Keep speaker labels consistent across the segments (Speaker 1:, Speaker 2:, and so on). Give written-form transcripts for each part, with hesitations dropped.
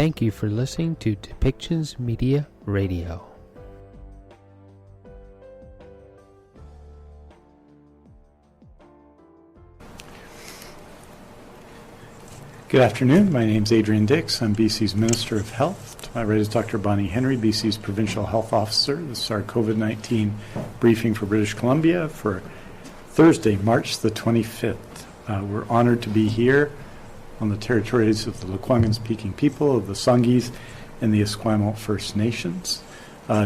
Speaker 1: Thank you for listening to Depictions Media Radio.
Speaker 2: Good afternoon. My name is Adrian Dix. I'm BC's Minister of Health. To my right is Dr. Bonnie Henry, BC's Provincial Health Officer. This is our COVID-19 briefing for British Columbia for Thursday, March the 25th. We're honored to be here on the territories of the Lekwungen speaking people, of the Songhees, and the Esquimalt First Nations.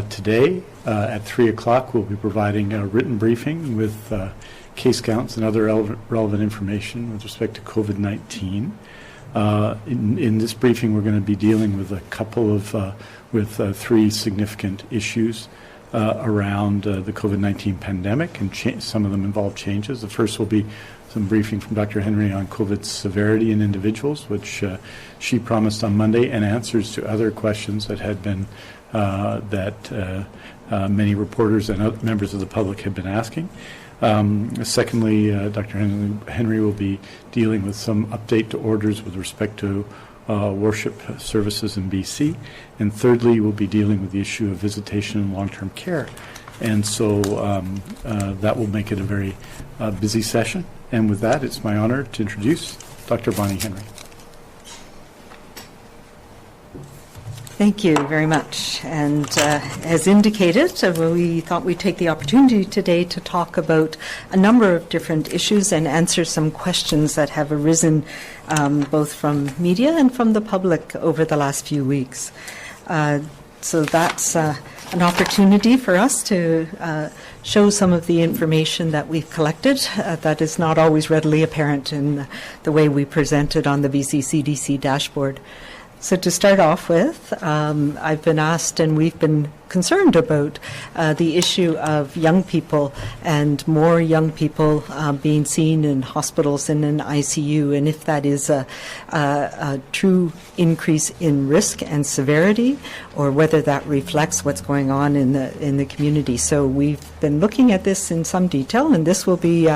Speaker 2: Today, at 3 o'clock, we'll be providing a written briefing with case counts and other relevant information with respect to COVID-19. In this briefing, we're going to be dealing with a couple of, three significant issues around the COVID-19 pandemic, and some of them involve changes. The first will be some briefing from Dr. Henry on COVID severity in individuals, which she promised on Monday, and answers to other questions that had been many reporters and other members of the public had been asking. Secondly, Dr. Henry will be dealing with some update to orders with respect to worship services in BC. And thirdly, we'll be dealing with the issue of visitation and long-term care. And so that will make it a very busy session. And with that, it's my honor to introduce Dr. Bonnie Henry.
Speaker 3: Thank you very much. And as indicated, we thought we'd take the opportunity today to talk about a number of different issues and answer some questions that have arisen both from media and from the public over the last few weeks. So that's an opportunity for us to show some of the information that we've collected that is not always readily apparent in the way we present it on the BC CDC dashboard. So to start off with, I've been asked, and we've been concerned about the issue of young people and more young people being seen in hospitals and in ICU, and if that is a true increase in risk and severity, or whether that reflects what's going on in the community. So we've been looking at this in some detail, and this will be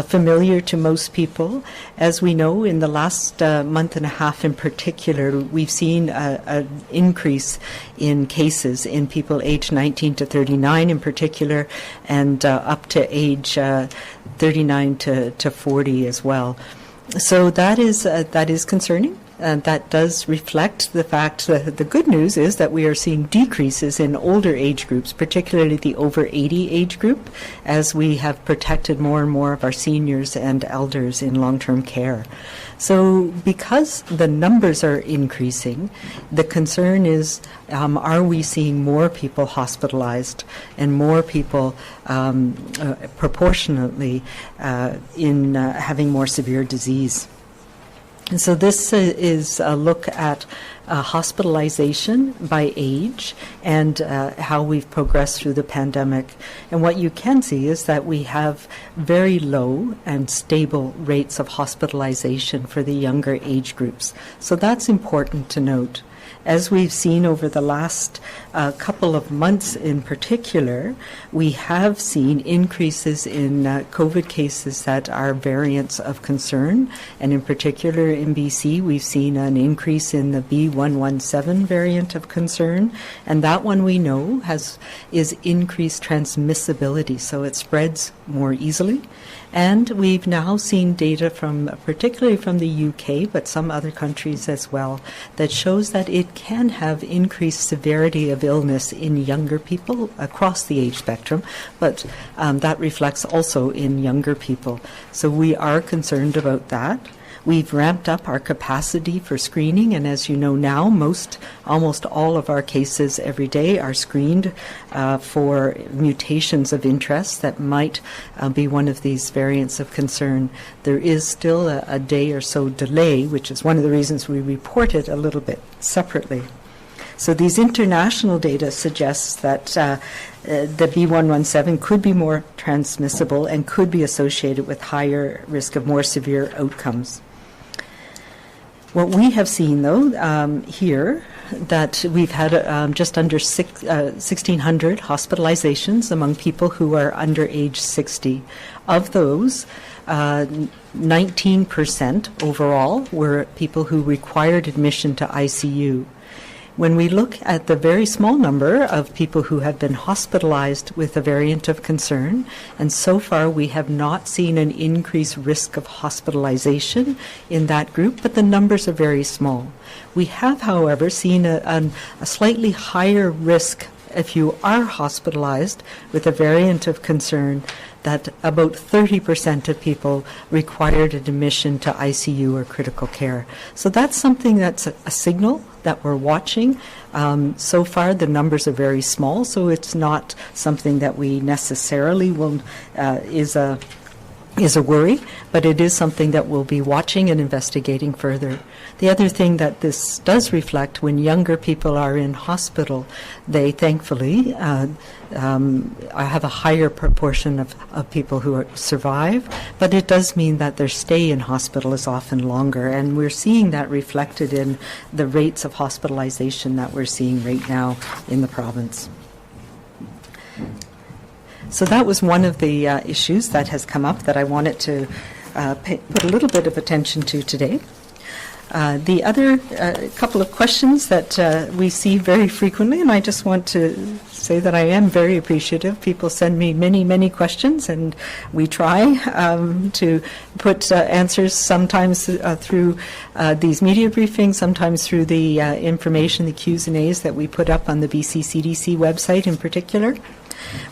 Speaker 3: familiar to most people. As we know, in the last month and a half in particular, we've seen an increase in cases in people aged 19 to 39 in particular, and up to age 39 to 40 as well. So that is concerning. And that does reflect the fact that the good news is that we are seeing decreases in older age groups, particularly the over 80 age group, as we have protected more and more of our seniors and elders in long-term care. So because the numbers are increasing, the concern is, are we seeing more people hospitalized and more people proportionately in having more severe disease? And so this is a look at hospitalization by age and how we've progressed through the pandemic. And what you can see is that we have very low and stable rates of hospitalization for the younger age groups. So that's important to note. As we've seen over the last couple of months in particular, we have seen increases in COVID cases that are variants of concern. And in particular in BC, we've seen an increase in the B117 variant of concern. And that one we know is increased transmissibility, so it spreads more easily. And we've now seen data particularly from the UK, but some other countries as well, that shows that it can have increased severity of illness in younger people across the age spectrum, but that reflects also in younger people. So we are concerned about that. We've ramped up our capacity for screening, and as you know now, almost all of our cases every day are screened for mutations of interest that might be one of these variants of concern. There is still a day or so delay, which is one of the reasons we report it a little bit separately. So these international data suggests that the B117 could be more transmissible and could be associated with higher risk of more severe outcomes. What we have seen, though, here that we've had just under 1,600 hospitalizations among people who are under age 60. Of those, 19% overall were people who required admission to ICU. When we look at the very small number of people who have been hospitalized with a variant of concern, and so far we have not seen an increased risk of hospitalization in that group, but the numbers are very small. We have, however, seen a slightly higher risk if you are hospitalized with a variant of concern, that about 30% of people required admission to ICU or critical care. So that's something that's a signal that we're watching. So far, the numbers are very small, so it's not something that we necessarily will is a worry, but it is something that we'll be watching and investigating further. The other thing that this does reflect, when younger people are in hospital, they thankfully have a higher proportion of people who survive, but it does mean that their stay in hospital is often longer, and we're seeing that reflected in the rates of hospitalization that we're seeing right now in the province. So that was one of the issues that has come up that I wanted to put a little bit of attention to today. The other couple of questions that we see very frequently, and I just want to say that I am very appreciative. People send me many, many questions, and we try to put answers sometimes through these media briefings, sometimes through the information, the Q's and A's that we put up on the BC CDC website in particular.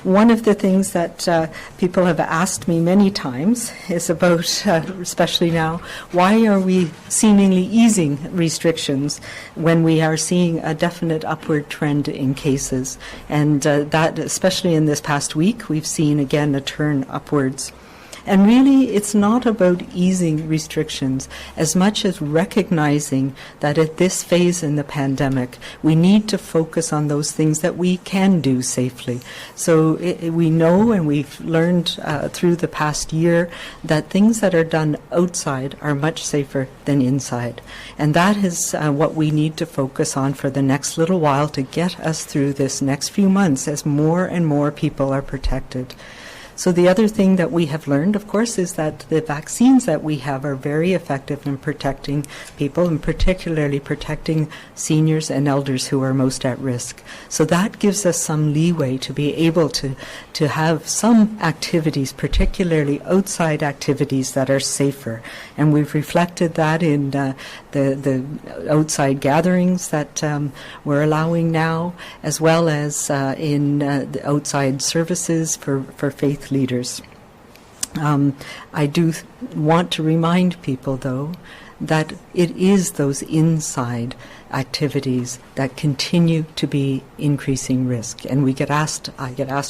Speaker 3: One of the things that people have asked me many times is about, especially now, why are we seemingly easing restrictions when we are seeing a definite upward trend in cases? And that, especially in this past week, we've seen again a turn upwards. And really, it's not about easing restrictions as much as recognizing that at this phase in the pandemic, we need to focus on those things that we can do safely. So we know, and we've learned through the past year, that things that are done outside are much safer than inside. And that is what we need to focus on for the next little while to get us through this next few months as more and more people are protected. So the other thing that we have learned, of course, is that the vaccines that we have are very effective in protecting people, and particularly protecting seniors and elders who are most at risk. So that gives us some leeway to be able to have some activities, particularly outside activities, that are safer. And we've reflected that in the outside gatherings that we're allowing now, as well as in the outside services for faith leaders. I do want to remind people, though, that it is those inside activities that continue to be increasing risk. And I get asked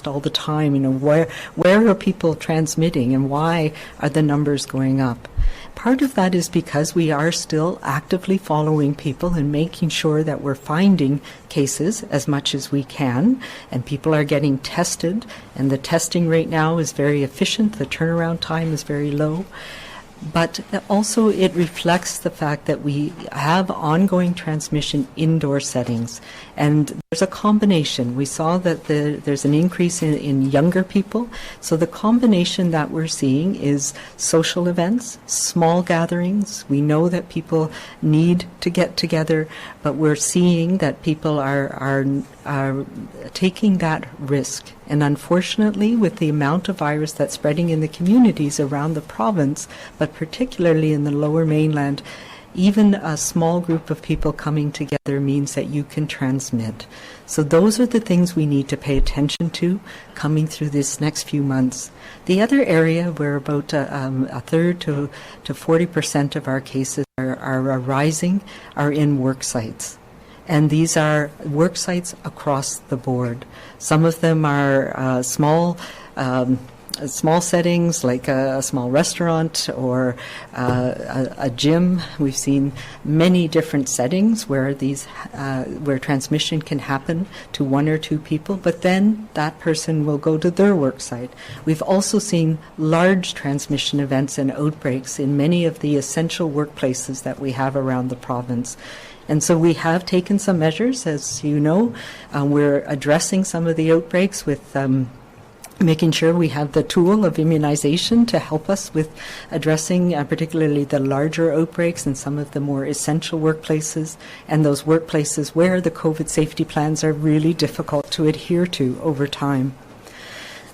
Speaker 3: all the time, where are people transmitting and why are the numbers going up? Part of that is because we are still actively following people and making sure that we're finding cases as much as we can, and people are getting tested, and the testing rate now is very efficient. The turnaround time is very low. But also it reflects the fact that we have ongoing transmission indoor settings. And there's a combination. We saw that there's an increase in younger people. So the combination that we're seeing is social events, small gatherings. We know that people need to get together, but we're seeing that people are taking that risk. And unfortunately, with the amount of virus that's spreading in the communities around the province, but particularly in the Lower Mainland, even a small group of people coming together means that you can transmit. So those are the things we need to pay attention to coming through this next few months. The other area where about a third to 40% of our cases are rising are in work sites. And these are work sites across the board. Some of them are small settings, like a small restaurant or a gym. We've seen many different settings where where transmission can happen to one or two people, but then that person will go to their work site. We've also seen large transmission events and outbreaks in many of the essential workplaces that we have around the province. And so we have taken some measures, as you know. We're addressing some of the outbreaks with making sure we have the tool of immunization to help us with addressing particularly the larger outbreaks in some of the more essential workplaces and those workplaces where the COVID safety plans are really difficult to adhere to over time.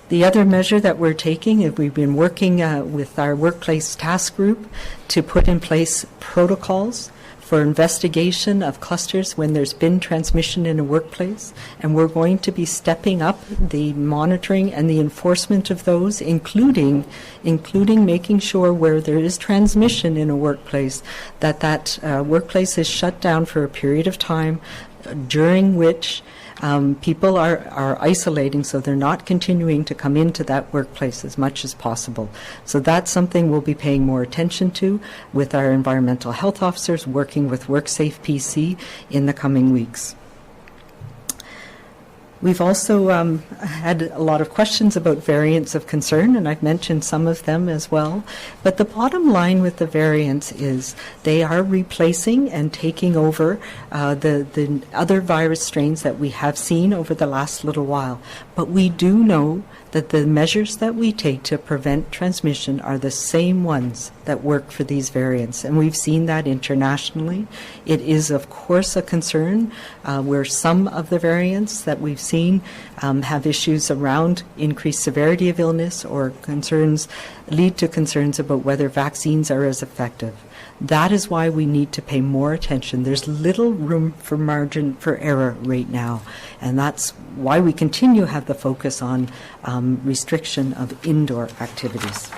Speaker 3: The other measure that we're taking is we've been working with our workplace task group to put in place protocols for investigation of clusters when there's been transmission in a workplace, and we're going to be stepping up the monitoring and the enforcement of those, including making sure where there is transmission in a workplace, that workplace is shut down for a period of time during which people are isolating, so they're not continuing to come into that workplace as much as possible. So that's something we'll be paying more attention to with our environmental health officers working with WorkSafe PC in the coming weeks. We've also had a lot of questions about variants of concern, and I've mentioned some of them as well. But the bottom line with the variants is they are replacing and taking over the other virus strains that we have seen over the last little while. But we do know that the measures that we take to prevent transmission are the same ones that work for these variants, and we've seen that internationally. It is, of course, a concern where some of the variants that we've seen have issues around increased severity of illness or lead to concerns about whether vaccines are as effective. That is why we need to pay more attention. There's little room for margin for error right now, and that's why we continue to have the focus on restriction of indoor activities.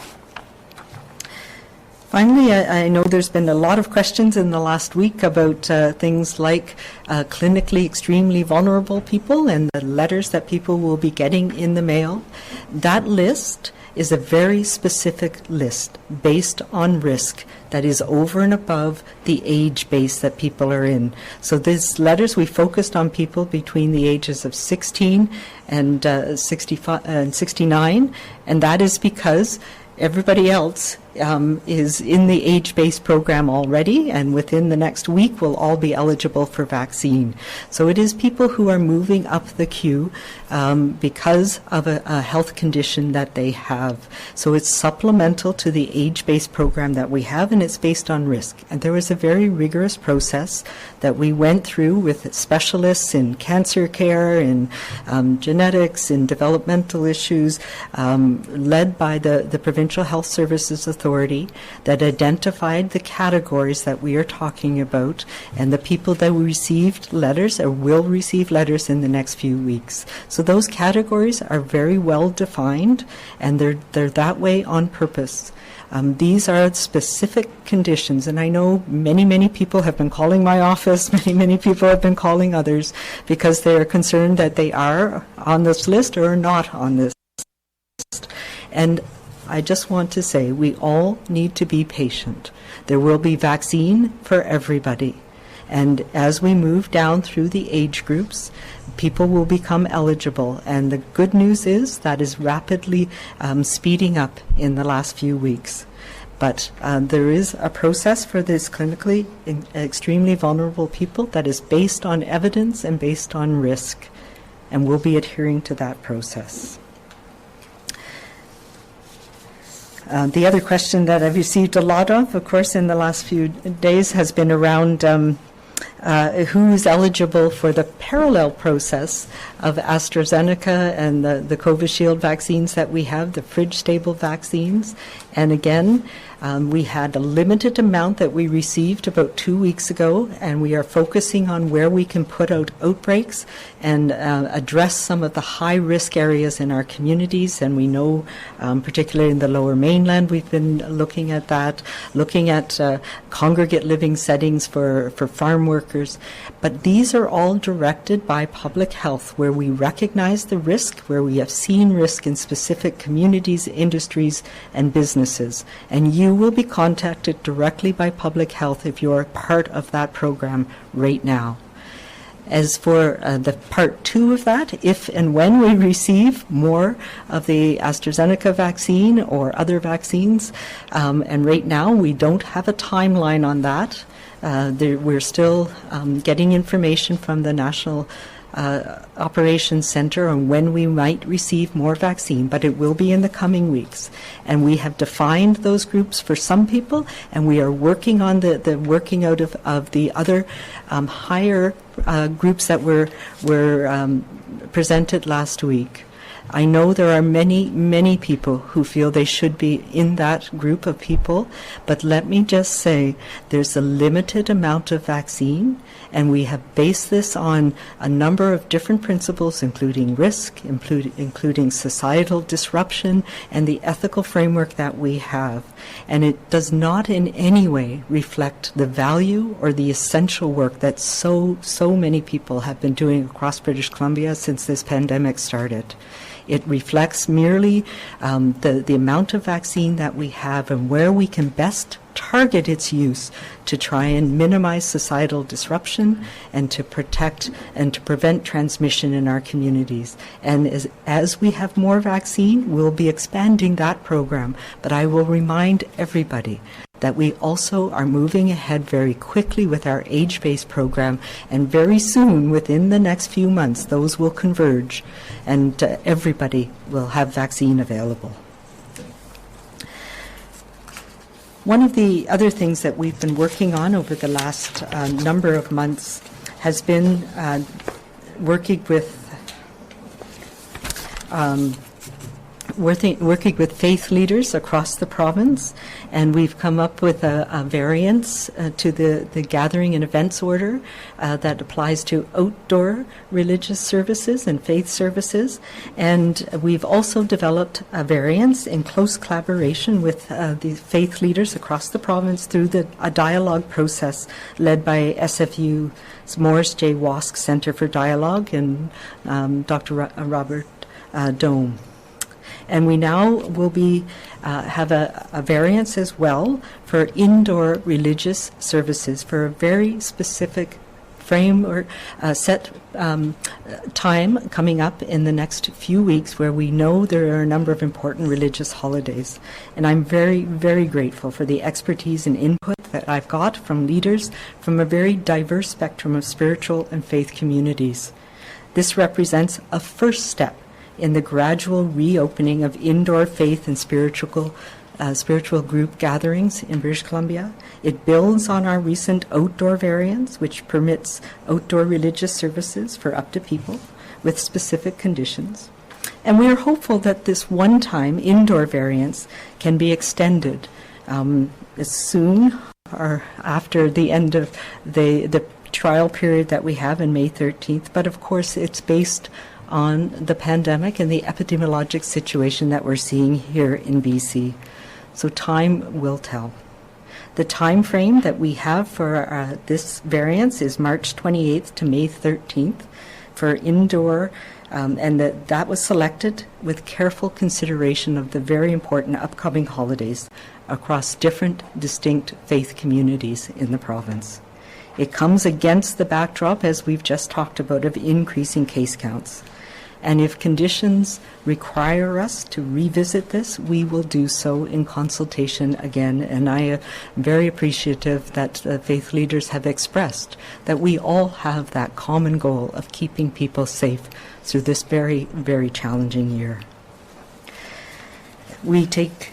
Speaker 3: Finally, I know there's been a lot of questions in the last week about things like clinically extremely vulnerable people and the letters that people will be getting in the mail. That list is a very specific list based on risk that is over and above the age base that people are in. So these letters, we focused on people between the ages of 16 and 69, and that is because everybody else is in the age-based program already, and within the next week will all be eligible for vaccine. So it is people who are moving up the queue because of a health condition that they have. So it's supplemental to the age-based program that we have, and it's based on risk. And there was a very rigorous process that we went through with specialists in cancer care, in genetics, in developmental issues, led by the Provincial Health Services Authority, that identified the categories that we are talking about and the people that received letters or will receive letters in the next few weeks. So those categories are very well defined, and they're that way on purpose. These are specific conditions, and I know many people have been calling my office, many people have been calling others because they are concerned that they are on this list or are not on this list. And I just want to say we all need to be patient. There will be vaccine for everybody. And as we move down through the age groups, people will become eligible. And the good news is that is rapidly speeding up in the last few weeks. But there is a process for this clinically extremely vulnerable people that is based on evidence and based on risk. And we'll be adhering to that process. The other question that I've received a lot of course, in the last few days has been around who's eligible for the parallel process of AstraZeneca and the Covishield vaccines that we have, the fridge-stable vaccines. And again, we had a limited amount that we received about 2 weeks ago, and we are focusing on where we can put out outbreaks and address some of the high-risk areas in our communities. And we know, particularly in the Lower Mainland, we've been looking at that, looking at congregate living settings for farm workers. But these are all directed by public health, where we recognize the risk, where we have seen risk in specific communities, industries, and businesses. And you will be contacted directly by public health if you're part of that program right now. As for the part 2 of that, if and when we receive more of the AstraZeneca vaccine or other vaccines, and right now we don't have a timeline on that, We're still getting information from the National Operations Center on when we might receive more vaccine, but it will be in the coming weeks. And we have defined those groups for some people, and we are working on the working out of the other higher groups that were presented last week. I know there are many, many people who feel they should be in that group of people, but let me just say there's a limited amount of vaccine, and we have based this on a number of different principles, including risk, including societal disruption, and the ethical framework that we have. And it does not in any way reflect the value or the essential work that so many people have been doing across British Columbia since this pandemic started. It reflects merely the amount of vaccine that we have and where we can best target its use to try and minimize societal disruption and to protect and to prevent transmission in our communities. And as we have more vaccine, we'll be expanding that program. But I will remind everybody that we also are moving ahead very quickly with our age-based program, and very soon, within the next few months, those will converge, and everybody will have vaccine available. One of the other things that we've been working on over the last number of months has been working with faith leaders across the province, and we've come up with a variance to the gathering and events order that applies to outdoor religious services and faith services. And we've also developed a variance in close collaboration with the faith leaders across the province through a dialogue process led by SFU's Morris J. Wask Centre for Dialogue and Dr. Robert Dome. And we now will have a variance as well for indoor religious services for a very specific frame or set time coming up in the next few weeks, where we know there are a number of important religious holidays. And I'm very, very grateful for the expertise and input that I've got from leaders from a very diverse spectrum of spiritual and faith communities. This represents a first step in the gradual reopening of indoor faith and spiritual group gatherings in British Columbia. It builds on our recent outdoor variance, which permits outdoor religious services for up to people with specific conditions. And we are hopeful that this one-time indoor variance can be extended as soon or after the end of the trial period that we have in May 13th. But of course, it's based on the pandemic and the epidemiologic situation that we're seeing here in BC. So time will tell. The time frame that we have for this variance is March 28th to May 13th for indoor, and that was selected with careful consideration of the very important upcoming holidays across different distinct faith communities in the province. It comes against the backdrop, as we've just talked about, of increasing case counts. And if conditions require us to revisit this, we will do so in consultation again. And I am very appreciative that the faith leaders have expressed that we all have that common goal of keeping people safe through this very, very challenging year. We take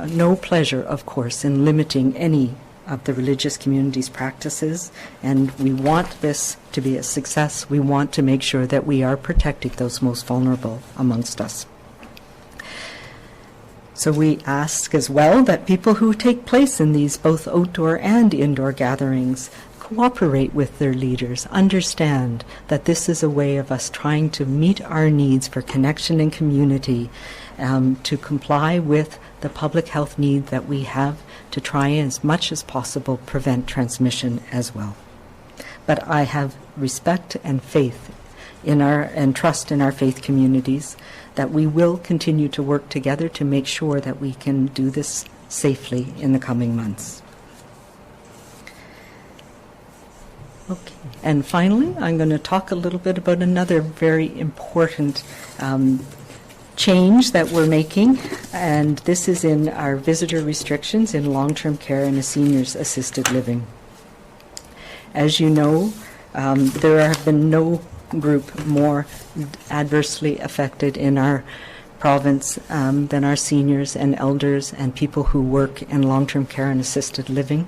Speaker 3: no pleasure, of course, in limiting any of the religious community's practices, and we want this to be a success. We want to make sure that we are protecting those most vulnerable amongst us. So we ask as well that people who take place in these both outdoor and indoor gatherings cooperate with their leaders, understand that this is a way of us trying to meet our needs for connection and community, to comply with the public health need that we have to try as much as possible prevent transmission as well. But I have respect and faith and trust in our faith communities that we will continue to work together to make sure that we can do this safely in the coming months. Okay. And finally, I'm going to talk a little bit about another very important change that we're making, and this is in our visitor restrictions in long-term care and seniors assisted living. As you know, there have been no group more adversely affected in our province than our seniors and elders and people who work in long-term care and assisted living.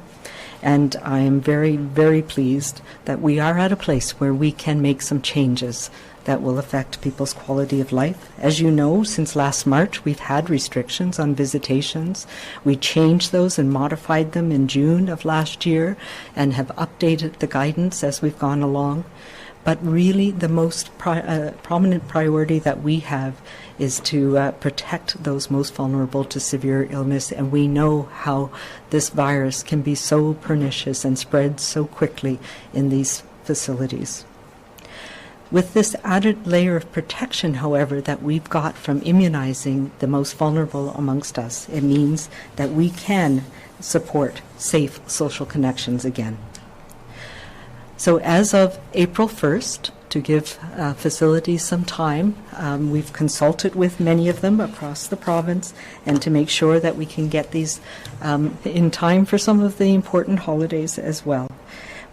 Speaker 3: And I am very, very pleased that we are at a place where we can make some changes that will affect people's quality of life. As you know, since last March, we've had restrictions on visitations. We changed those and modified them in June of last year and have updated the guidance as we've gone along. But really, the most prominent priority that we have is to protect those most vulnerable to severe illness. And we know how this virus can be so pernicious and spread so quickly in these facilities. With this added layer of protection, however, that we've got from immunizing the most vulnerable amongst us, it means that we can support safe social connections again. So as of April 1st, to give facilities some time, we've consulted with many of them across the province and to make sure that we can get these in time for some of the important holidays as well.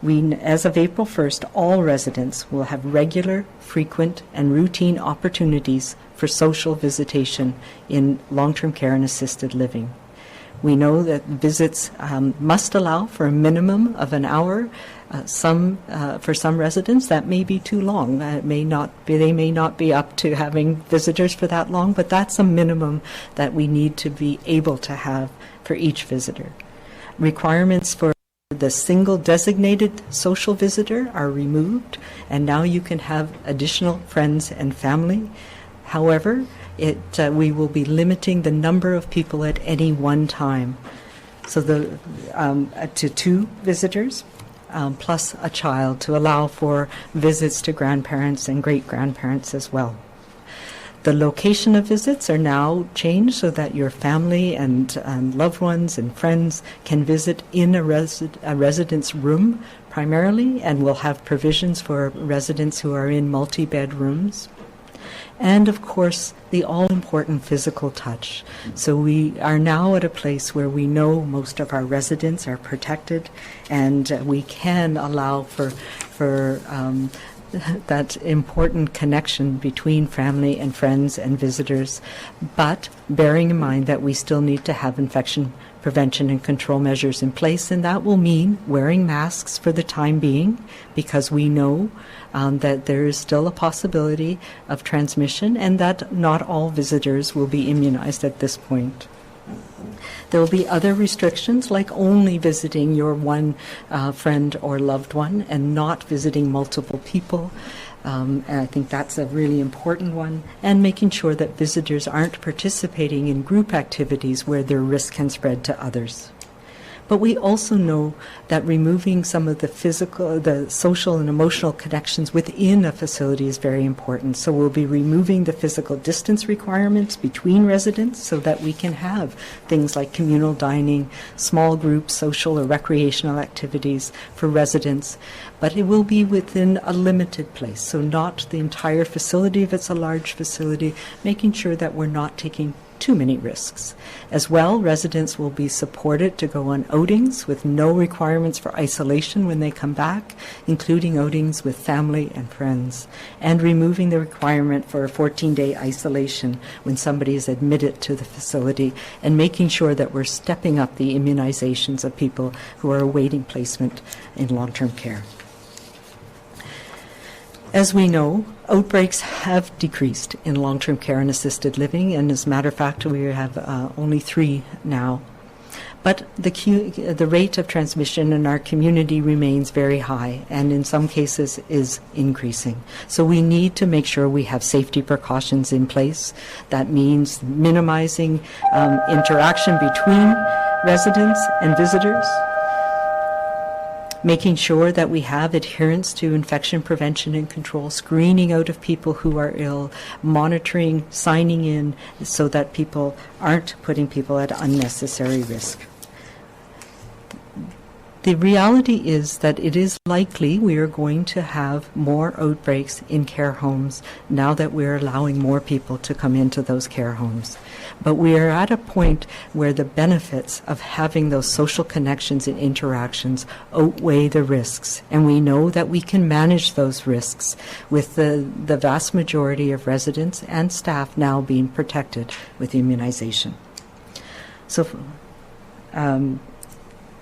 Speaker 3: As of April 1st, all residents will have regular, frequent, and routine opportunities for social visitation in long-term care and assisted living. We know that visits must allow for a minimum of an hour. For some residents, that may be too long. They may not be up to having visitors for that long, but that's a minimum that we need to be able to have for each visitor. Requirements for the single designated social visitor are removed, and now you can have additional friends and family. However, we will be limiting the number of people at any one time, so to 2 visitors plus a child, to allow for visits to grandparents and great-grandparents as well. The location of visits are now changed so that your family and loved ones and friends can visit in a residence room primarily, and we'll have provisions for residents who are in multi-bed rooms. And of course, the all-important physical touch. So we are now at a place where we know most of our residents are protected, and we can allow for that important connection between family and friends and visitors, but bearing in mind that we still need to have infection prevention and control measures in place, and that will mean wearing masks for the time being, because we know that there is still a possibility of transmission and that not all visitors will be immunized at this point. There will be other restrictions, like only visiting your one friend or loved one and not visiting multiple people. And I think that's a really important one. And making sure that visitors aren't participating in group activities where their risk can spread to others. But we also know that removing some of the social and emotional connections within a facility is very important. So we'll be removing the physical distance requirements between residents so that we can have things like communal dining, small group social or recreational activities for residents. But it will be within a limited place, so not the entire facility if it's a large facility, making sure that we're not taking too many risks. As well, residents will be supported to go on outings with no requirements for isolation when they come back, including outings with family and friends, and removing the requirement for a 14-day isolation when somebody is admitted to the facility, and making sure that we're stepping up the immunizations of people who are awaiting placement in long-term care. As we know, outbreaks have decreased in long-term care and assisted living, and as a matter of fact, we have only 3 now. But the rate of transmission in our community remains very high, and in some cases is increasing. So we need to make sure we have safety precautions in place. That means minimizing interaction between residents and visitors, making sure that we have adherence to infection prevention and control, screening out of people who are ill, monitoring, signing in so that people aren't putting people at unnecessary risk. The reality is that it is likely we are going to have more outbreaks in care homes now that we're allowing more people to come into those care homes. But we are at a point where the benefits of having those social connections and interactions outweigh the risks. And we know that we can manage those risks with the vast majority of residents and staff now being protected with immunization.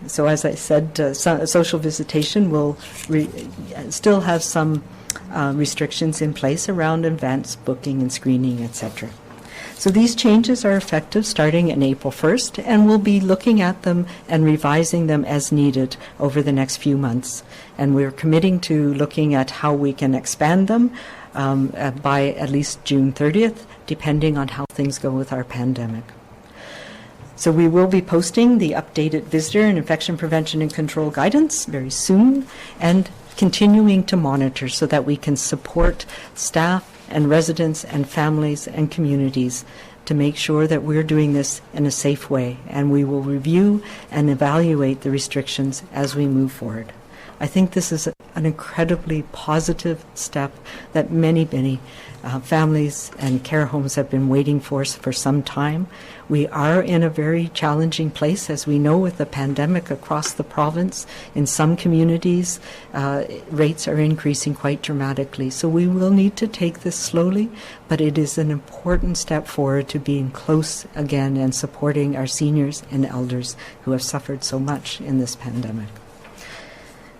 Speaker 3: So as I said, social visitation will still have some restrictions in place around advance booking and screening, etc. So these changes are effective starting in April 1st, and we'll be looking at them and revising them as needed over the next few months. And we're committing to looking at how we can expand them by at least June 30th, depending on how things go with our pandemic. So we will be posting the updated visitor and infection prevention and control guidance very soon, and continuing to monitor so that we can support staff and residents and families and communities to make sure that we're doing this in a safe way. And we will review and evaluate the restrictions as we move forward. I think this is an incredibly positive step that many families and care homes have been waiting for some time. We are in a very challenging place, as we know, with the pandemic across the province. In some communities, rates are increasing quite dramatically. So we will need to take this slowly, but it is an important step forward to being close again and supporting our seniors and elders who have suffered so much in this pandemic.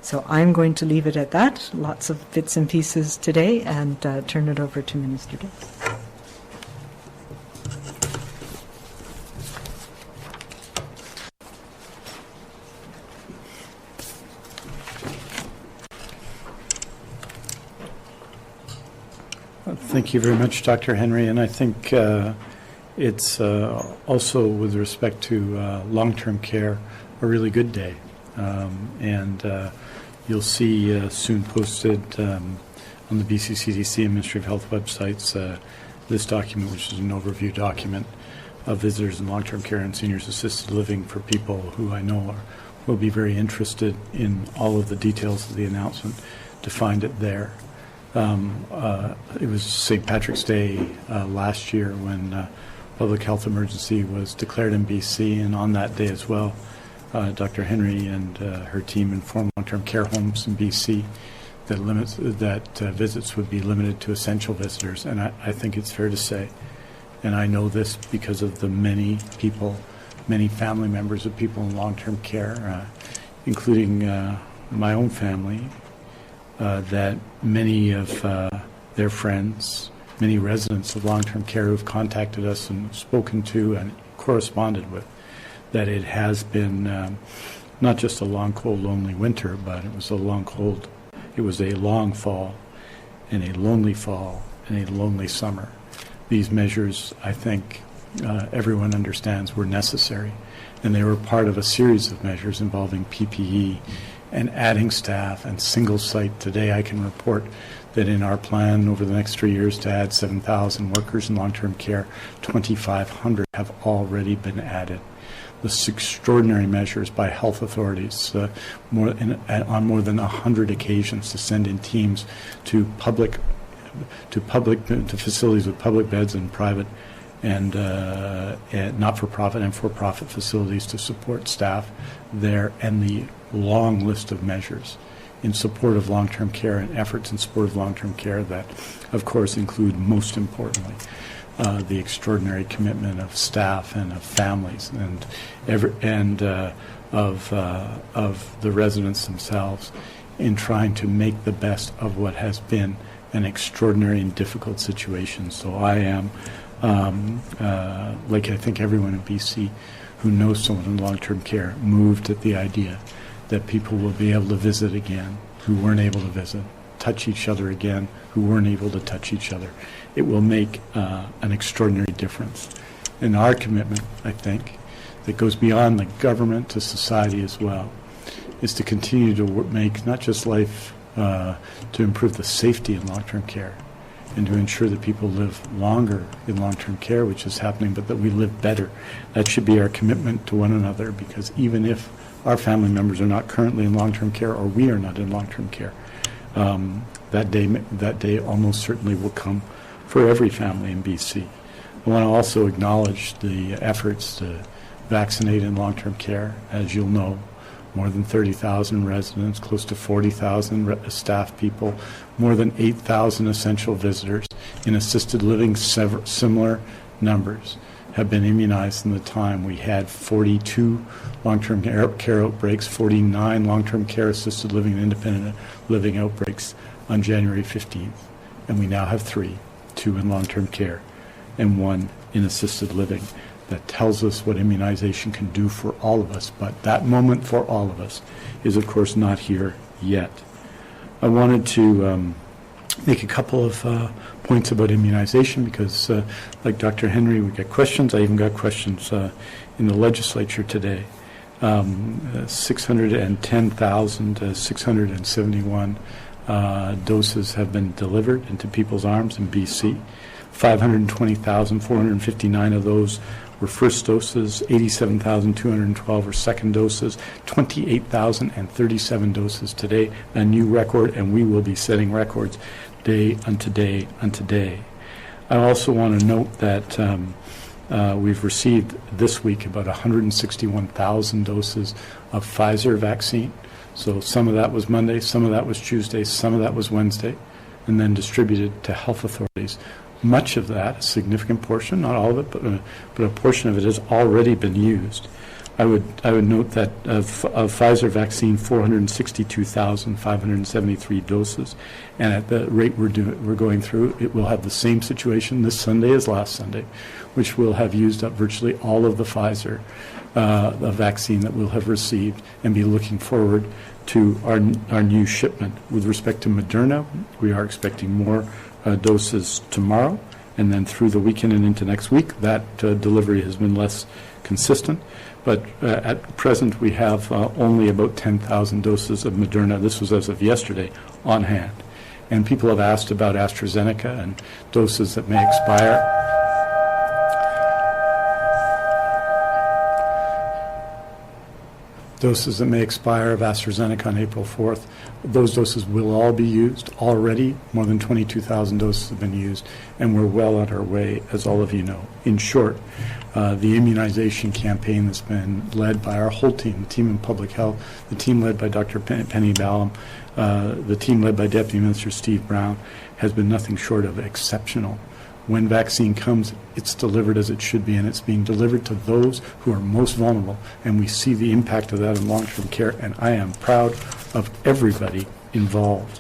Speaker 3: So I'm going to leave it at that. Lots of bits and pieces today, and turn it over to Minister Dix.
Speaker 2: Thank you very much, Dr. Henry. And I think it's also, with respect to long-term care, a really good day. You'll see soon posted on the BC CDC and Ministry of Health websites this document, which is an overview document of visitors in long-term care and seniors assisted living for people who I know will be very interested in all of the details of the announcement, to find it there. It was St. Patrick's Day last year when public health emergency was declared in BC, and on that day as well, Dr. Henry and her team informed long-term care homes in BC that visits would be limited to essential visitors. And I think it's fair to say, and I know this because of the many family members of people in long-term care, including my own family, that many of their friends, many residents of long-term care who have contacted us and spoken to and corresponded with, that it has been not just a long, cold, lonely winter, but it was a long fall, and a lonely fall, and a lonely summer. These measures, I think, everyone understands were necessary, and they were part of a series of measures involving PPE and adding staff and single site. Today I can report that in our plan over the next 3 years to add 7,000 workers in long-term care, 2,500 have already been added. This extraordinary measures by health authorities on more than 100 occasions to send in teams to facilities with public beds and private and not-for-profit and for-profit facilities to support staff there, and the long list of measures in support of long-term care and efforts in support of long-term care that, of course, include, most importantly, the extraordinary commitment of staff and of families and of the residents themselves in trying to make the best of what has been an extraordinary and difficult situation. So I am, like I think everyone in BC who knows someone in long-term care, moved at the idea that people will be able to visit again who weren't able to visit, touch each other again who weren't able to touch each other. It will make an extraordinary difference. And our commitment, I think, that goes beyond the government to society as well, is to continue to make not just life, to improve the safety in long-term care and to ensure that people live longer in long-term care, which is happening, but that we live better. That should be our commitment to one another, because even if our family members are not currently in long-term care, or we are not in long-term care, that day almost certainly will come for every family in BC. I want to also acknowledge the efforts to vaccinate in long-term care. As you'll know, more than 30,000 residents, close to 40,000 staff people, more than 8,000 essential visitors. In assisted living, similar numbers have been immunized in the time. We had 42 long-term care outbreaks, 49 long-term care, assisted living, and independent living outbreaks on January 15th. And we now have 3, 2 in long-term care and 1 in assisted living. That tells us what immunization can do for all of us. But that moment for all of us is, of course, not here yet. I wanted to make a couple of points about immunization because, like Dr. Henry, we get questions. I even got questions in the legislature today. 610,671 doses have been delivered into people's arms in BC. 520,459 of those were first doses, 87,212 were second doses, 28,037 doses today, a new record, and we will be setting records day unto day unto day. I also want to note that we've received this week about 161,000 doses of Pfizer vaccine. So some of that was Monday, some of that was Tuesday, some of that was Wednesday, and then distributed to health authorities. Much of that, a significant portion, not all of it, but a portion of it has already been used. I would note that of Pfizer vaccine, 462,573 doses, and at the rate we're going through, it will have the same situation this Sunday as last Sunday, which will have used up virtually all of the Pfizer the vaccine that we'll have received, and be looking forward to our new shipment. With respect to Moderna, we are expecting more doses tomorrow, and then through the weekend and into next week. That delivery has been less consistent, but at present we have only about 10,000 doses of Moderna. This was as of yesterday on hand. And people have asked about AstraZeneca and doses that may expire. Doses that may expire of AstraZeneca on April 4th. Those doses will all be used already. More than 22,000 doses have been used, and we're well on our way, as all of you know. In short, the immunization campaign that's been led by our whole team, the team in public health, the team led by Dr. Penny Ballum, the team led by Deputy Minister Steve Brown, has been nothing short of exceptional. When vaccine comes, it's delivered as it should be, and it's being delivered to those who are most vulnerable, and we see the impact of that in long-term care, and I am proud of everybody involved.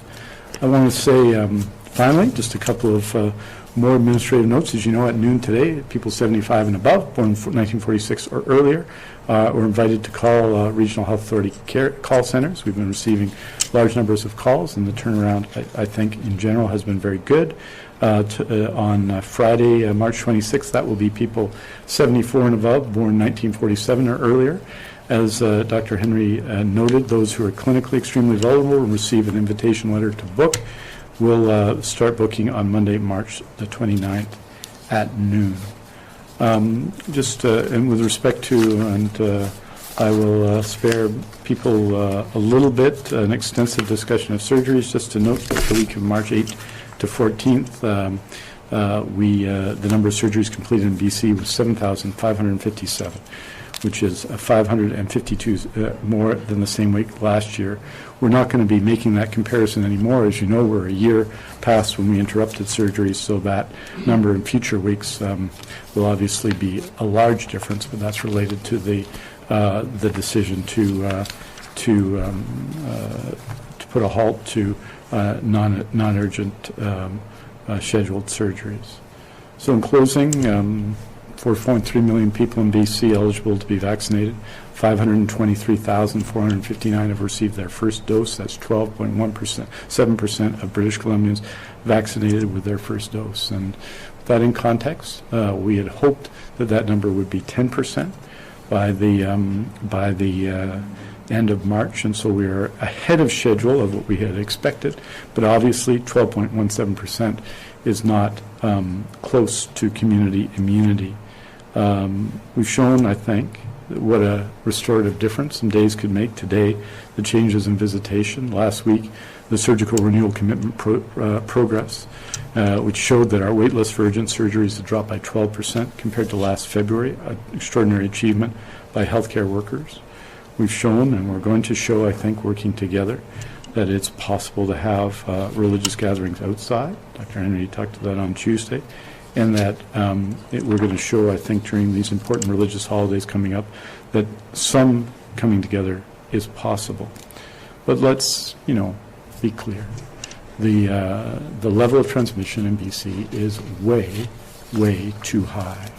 Speaker 2: I want to say, finally, just a couple of more administrative notes. As you know, at noon today, people 75 and above, born in 1946 or earlier, were invited to call Regional Health Authority care call centers. We've been receiving large numbers of calls, and the turnaround, I think, in general has been very good. On Friday, March 26th, that will be people 74 and above, born 1947 or earlier. As Dr. Henry noted, those who are clinically extremely vulnerable will receive an invitation letter to book. We'll start booking on Monday, March the 29th at noon. And with respect to, and I will spare people a little bit, an extensive discussion of surgeries, just to note that the week of March 8th to 14th, the number of surgeries completed in BC was 7,557, which is 552 more than the same week last year. We're not going to be making that comparison anymore. As you know, we're a year past when we interrupted surgeries, so that number in future weeks will obviously be a large difference, but that's related to the decision to put a halt to non-urgent scheduled surgeries. So in closing, 4.3 million people in BC eligible to be vaccinated. 523,459 have received their first dose. That's 12.1%, 7% of British Columbians vaccinated with their first dose. And with that in context, we had hoped that that number would be 10% by the end of March, and so we are ahead of schedule of what we had expected, but obviously 12.17% is not close to community immunity. We've shown, I think, what a restorative difference some days could make. Today, the changes in visitation. Last week, the surgical renewal commitment progress, which showed that our wait list for urgent surgeries had dropped by 12% compared to last February, an extraordinary achievement by healthcare workers. We've shown, and we're going to show, I think, working together, that it's possible to have religious gatherings outside. Dr. Henry talked to that on Tuesday. And that we're going to show, I think, during these important religious holidays coming up, that some coming together is possible. But let's, be clear. The level of transmission in BC is way, way too high.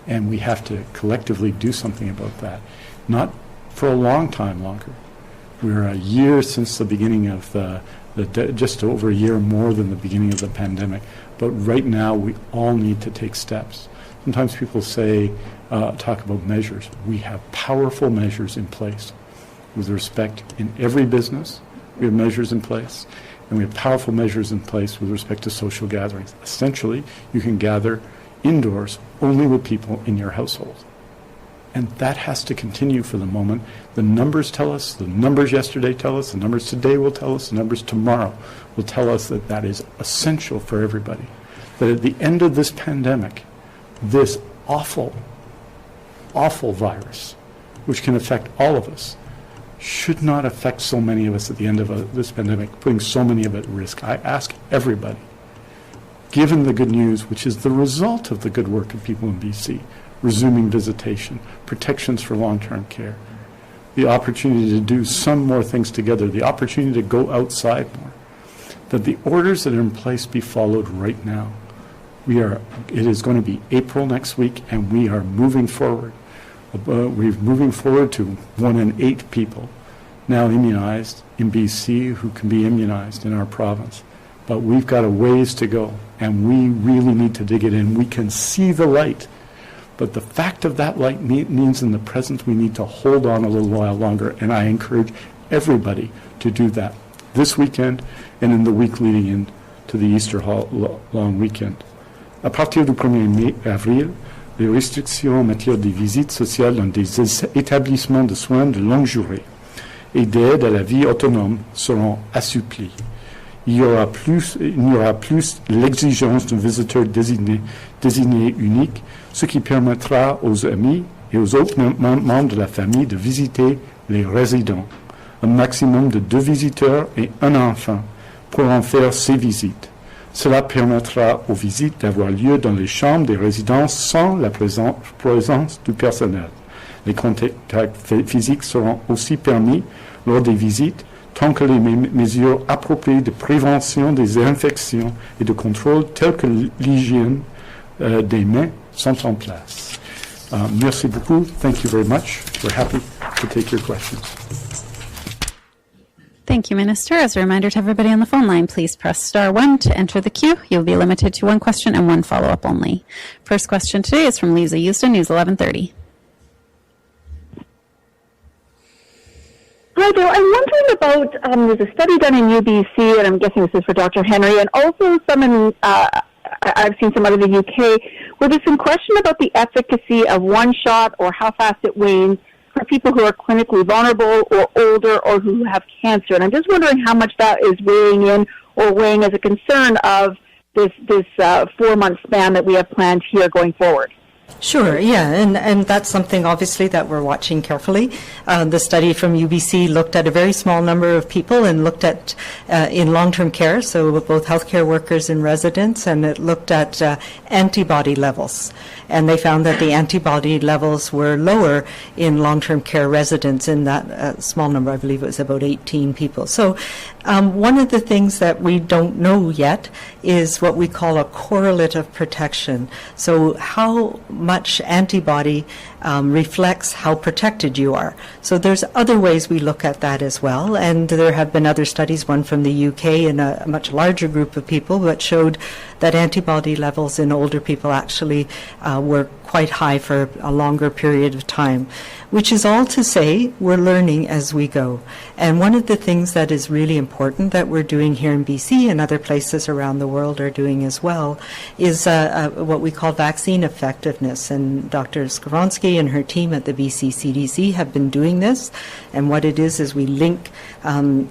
Speaker 2: And we have to collectively do something about that. Not for a long time longer. We're a year since the beginning of just over a year more than the beginning of the pandemic. But right now, we all need to take steps. Sometimes people say, talk about measures. We have powerful measures in place. With respect, in every business, we have measures in place. And we have powerful measures in place with respect to social gatherings. Essentially, you can gather indoors only with people in your household. And that has to continue for the moment. The numbers tell us, the numbers yesterday tell us, the numbers today will tell us, the numbers tomorrow will tell us that that is essential for everybody. That at the end of this pandemic, this awful, awful virus, which can affect all of us, should not affect so many of us at the end of this pandemic, putting so many of it at risk. I ask everybody, given the good news, which is the result of the good work of people in BC, resuming visitation, protections for long-term care, the opportunity to do some more things together, the opportunity to go outside more, that the orders that are in place be followed right now. It is going to be April next week, and we are moving forward. We're moving forward to 1 in 8 people now immunized in BC who can be immunized in our province. But we've got a ways to go, and we really need to dig it in. We can see the light. But the fact of that light means in the present we need to hold on a little while longer, and I encourage everybody to do that this weekend and in the week leading in to the Easter long weekend. À partir du 1er avril, les restrictions en matière de visites sociales dans des établissements de soins de longue durée et d'aide à la vie autonome seront assouplies. Il n'y aura plus l'exigence d'un visiteur désigné unique, ce qui permettra aux amis et aux autres membres de la famille de visiter les résidents. Un maximum de 2 visiteurs et un enfant pourront faire ces visites. Cela permettra aux visites d'avoir lieu dans les chambres des résidences sans la présence du personnel. Les contacts physiques seront aussi permis lors des visites tant que les mesures appropriées de prévention des infections et de contrôle telles que l'hygiène des mains sont en place. Merci beaucoup. Thank you very much. We're happy to take your questions.
Speaker 4: Thank you, Minister. As a reminder to everybody on the phone line, please press star 1 to enter the queue. You'll be limited to 1 question and 1 follow-up only. First question today is from Lisa Houston, News 1130.
Speaker 5: Hi there. I'm wondering about, there's a study done in UBC, and I'm guessing this is for Dr. Henry, and also some in, I've seen some out of the UK, where there's some question about the efficacy of one shot or how fast it wanes for people who are clinically vulnerable or older or who have cancer. And I'm just wondering how much that is weighing in or weighing as a concern of this 4-month span that we have planned here going forward.
Speaker 3: Sure, yeah, and that's something obviously that we're watching carefully. The study from UBC looked at a very small number of people and looked at in long-term care, so both healthcare workers and residents, and it looked at antibody levels. And they found that the antibody levels were lower in long-term care residents in that small number. I believe it was about 18 people. So one of the things that we don't know yet is what we call a correlate of protection. So how much antibody reflects how protected you are. So there's other ways we look at that as well, and there have been other studies, one from the UK in a much larger group of people, that showed that antibody levels in older people actually were quite high for a longer period of time. which is all to say we're learning as we go. And one of the things that is really important that we're doing here in BC and other places around the world are doing as well is what we call vaccine effectiveness. And Dr. Skowronski and her team at the BC CDC have been doing this. And what it is we link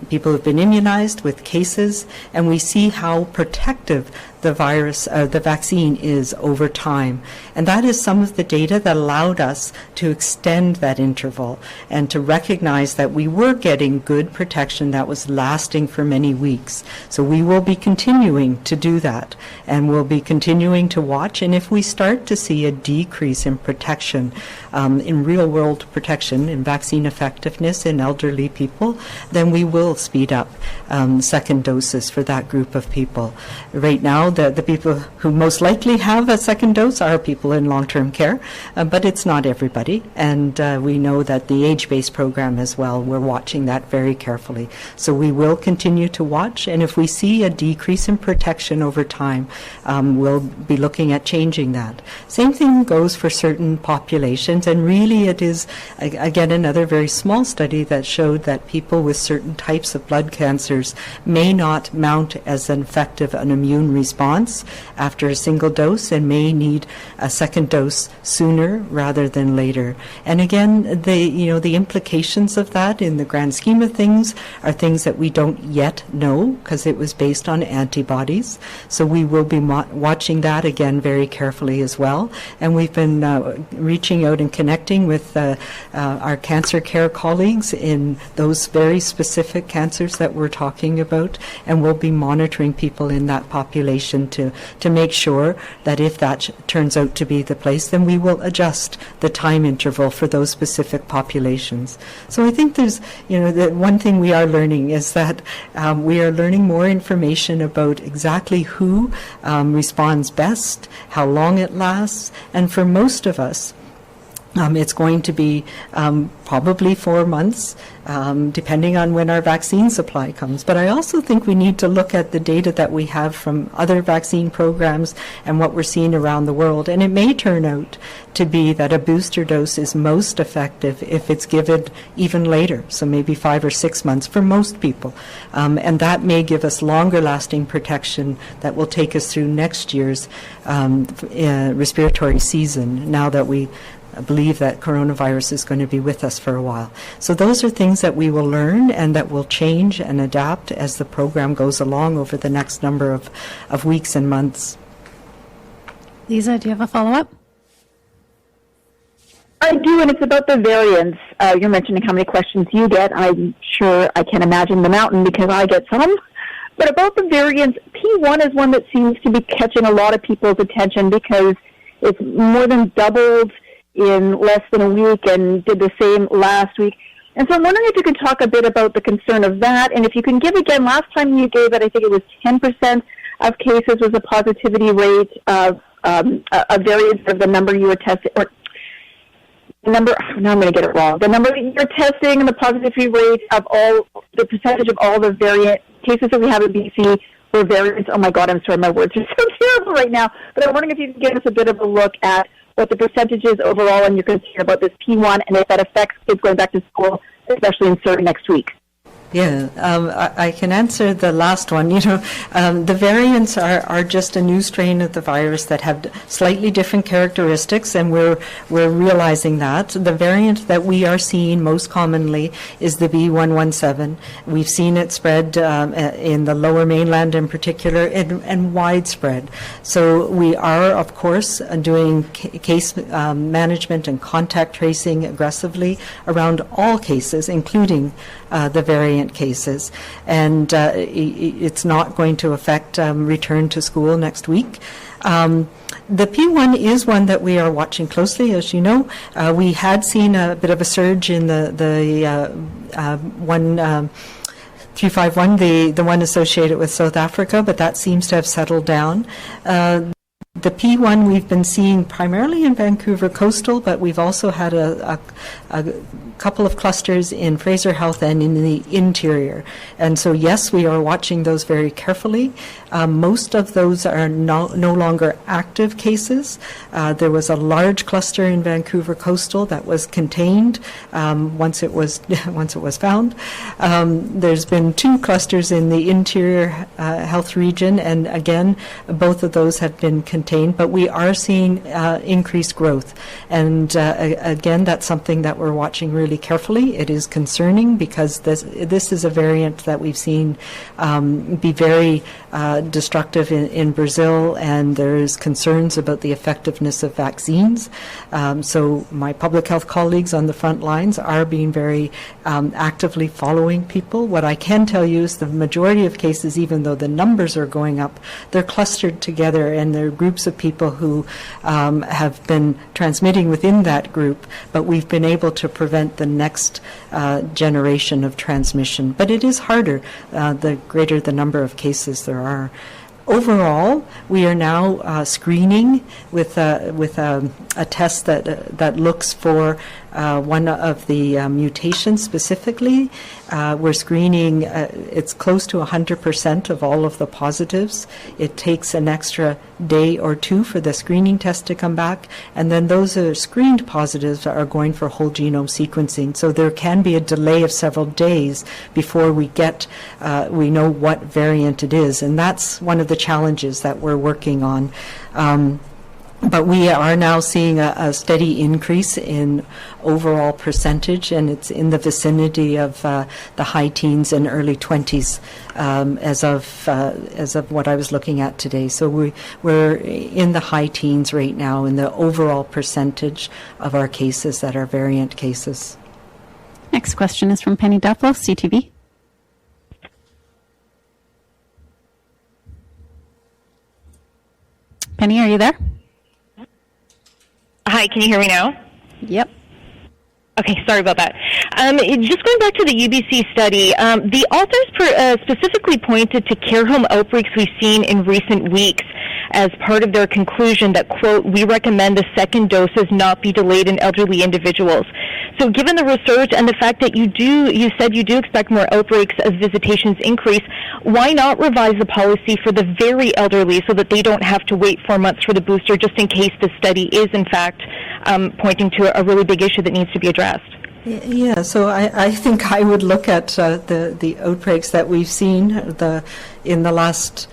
Speaker 3: people who have been immunized with cases, and we see how protective the virus, the vaccine is over time. And that is some of the data that allowed us to extend that interval and to recognize that we were getting good protection that was lasting for many weeks. So we will be continuing to do that, and we'll be continuing to watch. And if we start to see a decrease in protection, in real world protection, in vaccine effectiveness in elderly people, then we will speed up second doses for that group of people. Right now, the people who most likely have a second dose are people in long-term care, but it's not everybody. And we know that the age-based program as well, we're watching that very carefully. So we will continue to watch, and if we see a decrease in protection over time, we'll be looking at changing that. Same thing goes for certain populations, and really it is, again, another very small study that showed that people with certain types of blood cancers may not mount as an effective an immune response after a single dose and may need a second dose sooner rather than later. And again, the implications of that in the grand scheme of things are things that we don't yet know because it was based on antibodies. So we will be watching that again very carefully as well. And we've been reaching out and connecting with our cancer care colleagues in those very specific cancers that we're talking about, and we'll be monitoring people in that population to make sure that if that turns out to be the place, then we will adjust the time interval for those specific populations. So I think there's, the one thing we are learning is that we are learning more information about exactly who responds best, how long it lasts, and for most of us, it's going to be probably 4 months, depending on when our vaccine supply comes. But I also think we need to look at the data that we have from other vaccine programs and what we're seeing around the world. And it may turn out to be that a booster dose is most effective if it's given even later, so maybe 5 or 6 months for most people. And that may give us longer lasting protection that will take us through next year's respiratory season, now that we believe that coronavirus is going to be with us for a while. So those are things that we will learn and that will change and adapt as the program goes along over the next number of weeks and months.
Speaker 4: Lisa, do you have a follow-up?
Speaker 5: I do, and it's about the variants. You're mentioning how many questions you get. I'm sure I can imagine the mountain because I get some. But about the variants, P1 is one that seems to be catching a lot of people's attention because it's more than doubled in less than a week and did the same last week. And so I'm wondering if you could talk a bit about the concern of that, and if you can give again, last time you gave it, I think it was 10% of cases was a positivity rate of a variance of the number you were testing, or the number, now I'm going to get it wrong, the number that you're testing and the positivity rate of all, the percentage of all the variant cases that we have in BC were variants. Oh my God, I'm sorry, my words are so terrible right now. But I'm wondering if you can give us a bit of a look at what the percentage is overall and your concern about this P1 and if that affects kids going back to school, especially in CERN next week.
Speaker 3: Yeah, I can answer the last one. The variants are just a new strain of the virus that have slightly different characteristics, and we're realizing that. The variant that we are seeing most commonly is the B117. We've seen it spread in the lower mainland in particular and widespread. So we are, of course, doing case management and contact tracing aggressively around all cases, including the variant cases, and it's not going to affect return to school next week. The P1 is one that we are watching closely. As you know, we had seen a bit of a surge in the 351, the one associated with South Africa, but that seems to have settled down. The P1 we've been seeing primarily in Vancouver coastal, but we've also had a couple of clusters in Fraser Health and in the interior. And so, yes, we are watching those very carefully. Most of those are no longer active cases. There was a large cluster in Vancouver Coastal that was contained once it was found. There's been 2 clusters in the interior health region, and again, both of those have been contained. But we are seeing increased growth, and again, that's something that we're watching really carefully. It is concerning because this is a variant that we've seen be very destructive in Brazil, and there's concerns about the effectiveness of vaccines. So my public health colleagues on the front lines are being very actively following people. What I can tell you is the majority of cases, even though the numbers are going up, they're clustered together, and they're groups of people who have been transmitting within that group, but we've been able to prevent the next generation of transmission. But it is harder the greater the number of cases there are. Overall, we are now screening with a test that looks for one of the mutations specifically. We're screening, it's close to 100% of all of the positives. It takes an extra day or 2 for the screening test to come back, and then those screened positives are going for whole genome sequencing. So there can be a delay of several days before we know what variant it is, and that's one of the challenges that we're working on. But we are now seeing a steady increase in overall percentage, and it's in the vicinity of the high teens and early 20s as of what I was looking at today. So we're in the high teens right now in the overall percentage of our cases that are variant cases.
Speaker 4: Next question is from Penny Daplo, CTV. Penny, are you there?
Speaker 6: Hi, can you hear me now?
Speaker 4: Yep.
Speaker 6: Okay, sorry about that. Just going back to the UBC study, the authors specifically pointed to care home outbreaks we've seen in recent weeks as part of their conclusion that, quote, we recommend the second doses not be delayed in elderly individuals. So given the research and the fact that you said you do expect more outbreaks as visitations increase, why not revise the policy for the very elderly so that they don't have to wait 4 months for the booster just in case the study is, in fact, pointing to a really big issue that needs to be addressed?
Speaker 3: Yeah, so I think I would look at the outbreaks that we've seen in the last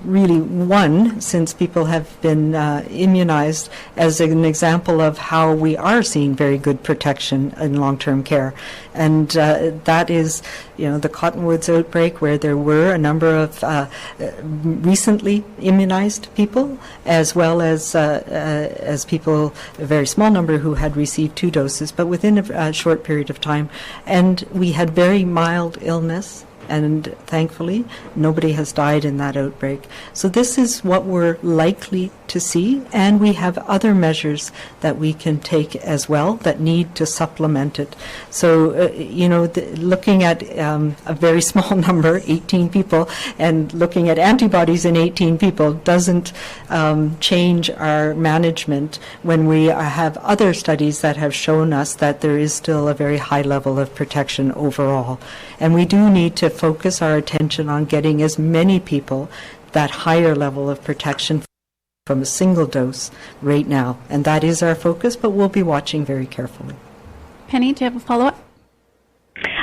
Speaker 3: really one since people have been immunized as an example of how we are seeing very good protection in long-term care. And that is, the Cottonwoods outbreak, where there were a number of recently immunized people, as well as people, a very small number who had received 2 doses, but within a short period of time. And we had very mild illness, and thankfully nobody has died in that outbreak. So this is what we're likely to see, and we have other measures that we can take as well that need to supplement it. So, looking at a very small number, 18 people, and looking at antibodies in 18 people doesn't change our management when we have other studies that have shown us that there is still a very high level of protection overall. And we do need to focus our attention on getting as many people that higher level of protection from a single dose right now. And that is our focus, but we'll be watching very carefully.
Speaker 4: Penny, do you have a follow-up?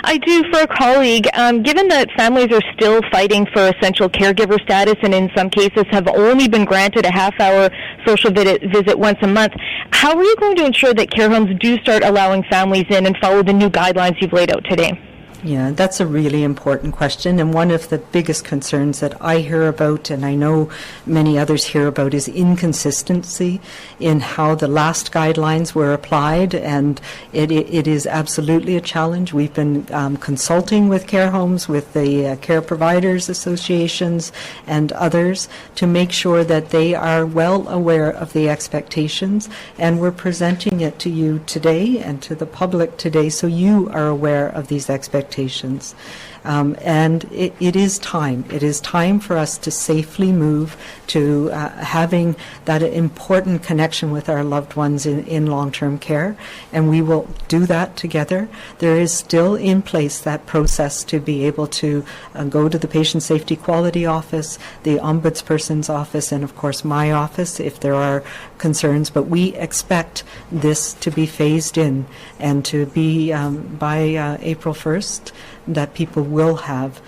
Speaker 6: I do, for a colleague. Given that families are still fighting for essential caregiver status and in some cases have only been granted a half-hour social visit once a month, how are you going to ensure that care homes do start allowing families in and follow the new guidelines you've laid out today?
Speaker 3: Yeah, that's a really important question, and one of the biggest concerns that I hear about, and I know many others hear about, is inconsistency in how the last guidelines were applied, and it is absolutely a challenge. We've been consulting with care homes, with the care providers associations and others to make sure that they are well aware of the expectations, and we're presenting it to you today and to the public today so you are aware of these expectations. expectations. And it is time. It is time for us to safely move to having that important connection with our loved ones in long-term care, and we will do that together. There is still in place that process to be able to go to the Patient Safety Quality Office, the Ombudsperson's office, and of course my office if there are concerns, but we expect this to be phased in and to be by April 1st that people will have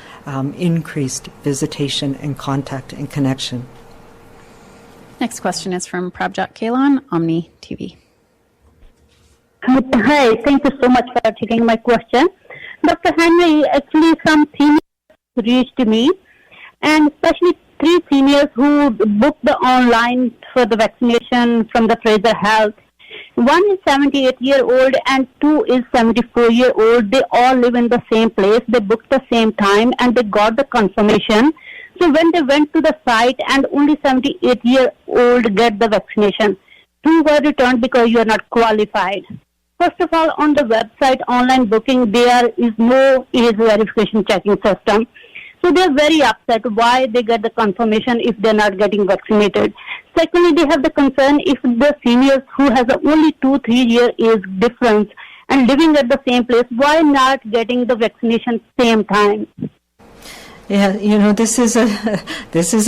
Speaker 3: increased visitation and contact and connection.
Speaker 4: Next question is from Prabjot Kalan, Omni TV.
Speaker 7: Hi, thank you so much for taking my question. Dr. Henry, actually some seniors reached me, and especially 3 seniors who booked the online for the vaccination from the Fraser Health. One is 78-year-old and 2 is 74-year-old. They all live in the same place. They booked the same time and they got the confirmation. So when they went to the site and only 78-year-old get the vaccination, 2 were returned because you are not qualified. First of all, on the website online booking, there is no age verification checking system. So they're very upset why they get the confirmation if they're not getting vaccinated. Secondly, they have the concern if the seniors who has only 2-3 year age difference and living at the same place, why not getting the vaccination same time?
Speaker 3: Yeah, this is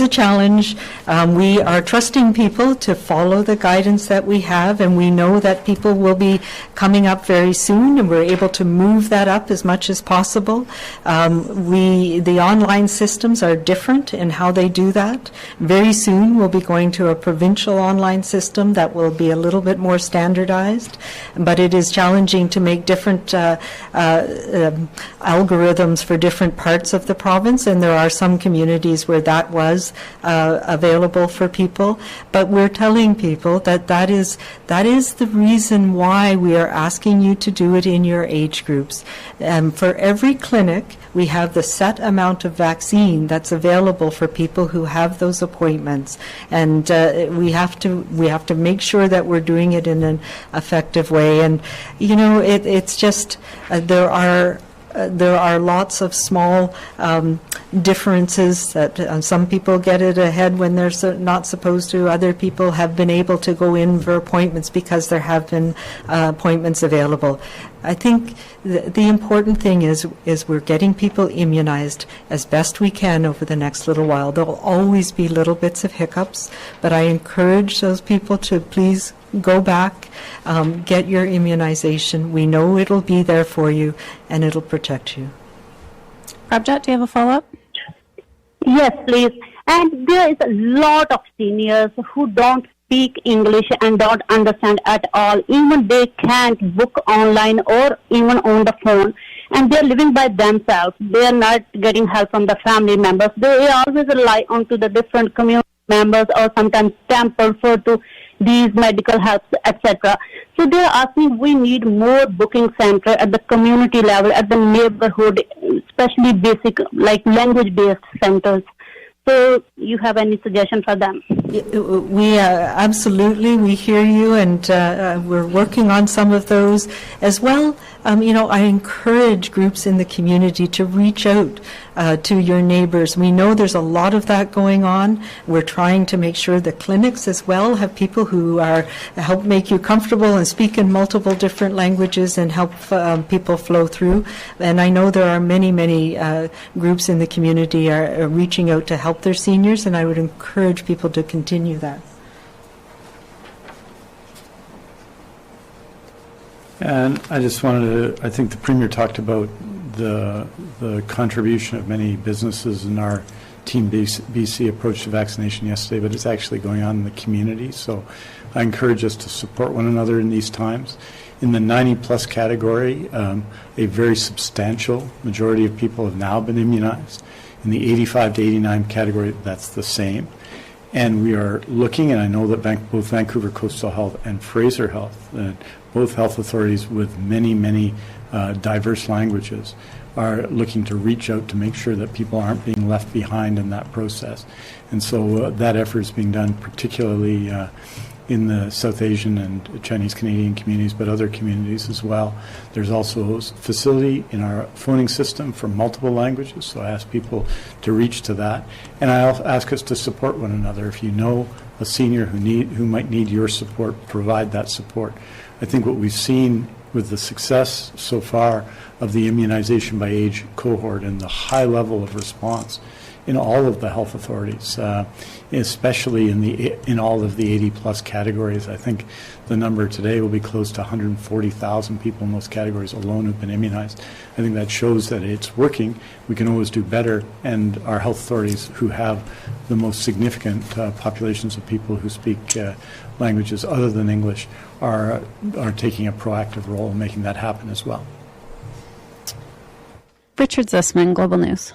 Speaker 3: a challenge. We are trusting people to follow the guidance that we have, and we know that people will be coming up very soon, and we're able to move that up as much as possible. The online systems are different in how they do that. Very soon, we'll be going to a provincial online system that will be a little bit more standardized, but it is challenging to make different algorithms for different parts of the province. And there are some communities where that was available for people, but we're telling people that is the reason why we are asking you to do it in your age groups. For every clinic, we have the set amount of vaccine that's available for people who have those appointments, and we have to make sure that we're doing it in an effective way. And it's just there are lots of small differences that some people get it ahead when they're not supposed to. Other people have been able to go in for appointments because there have been appointments available. I think the important thing is we're getting people immunized as best we can over the next little while. There will always be little bits of hiccups, but I encourage those people to please go back, get your immunization. We know it'll be there for you and it'll protect you.
Speaker 4: Prabjot, do you have a follow-up?
Speaker 7: Yes, please. And there is a lot of seniors who don't speak English and don't understand at all. Even they can't book online or even on the phone. And they're living by themselves. They're not getting help from the family members. They always rely on to the different community members or sometimes temple for to these medical helps, etc. So they're asking, we need more booking center at the community level, at the neighborhood, especially basic, like language-based centers. So you have any suggestion for them?
Speaker 3: We absolutely, we hear you, and we're working on some of those as well. I encourage groups in the community to reach out to your neighbors. We know there's a lot of that going on. We're trying to make sure the clinics as well have people who help make you comfortable and speak in multiple different languages and help people flow through. And I know there are many groups in the community are reaching out to help their seniors, and I would encourage people to continue that.
Speaker 2: And I just wanted to, I think the Premier talked about the contribution of many businesses in our Team BC approach to vaccination yesterday, but it's actually going on in the community. So I encourage us to support one another in these times. In the 90-plus category, a very substantial majority of people have now been immunized. In the 85 to 89 category, that's the same. And we are looking, and I know that both Vancouver Coastal Health and Fraser Health, both health authorities with many diverse languages, are looking to reach out to make sure that people aren't being left behind in that process. And so that effort is being done particularly in the South Asian and Chinese Canadian communities, but other communities as well. There's also a facility in our phoning system for multiple languages, so I ask people to reach to that. And I ask us to support one another. If you know a senior who might need your support, provide that support. I think what we've seen with the success so far of the immunization by age cohort and the high level of response in all of the health authorities, especially in all of the 80-plus categories. I think the number today will be close to 140,000 people in those categories alone who've been immunized. I think that shows that it's working. We can always do better, and our health authorities, who have the most significant populations of people who speak languages other than English, are taking a proactive role in making that happen as well.
Speaker 4: Richard Zussman, Global News.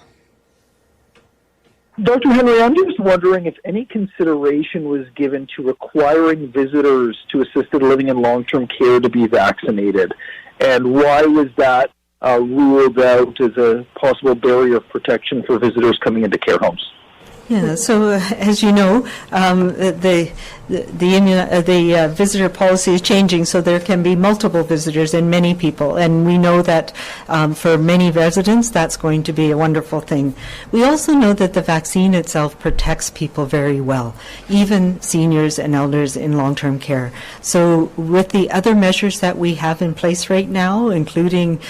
Speaker 8: Dr. Henry, I'm just wondering if any consideration was given to requiring visitors to assisted living and long-term care to be vaccinated, and why was that ruled out as a possible barrier of protection for visitors coming into care homes?
Speaker 3: Yeah, so as you know, the visitor policy is changing, so there can be multiple visitors and many people, and we know that for many residents that's going to be a wonderful thing. We also know that the vaccine itself protects people very well, even seniors and elders in long-term care. So with the other measures that we have in place right now, including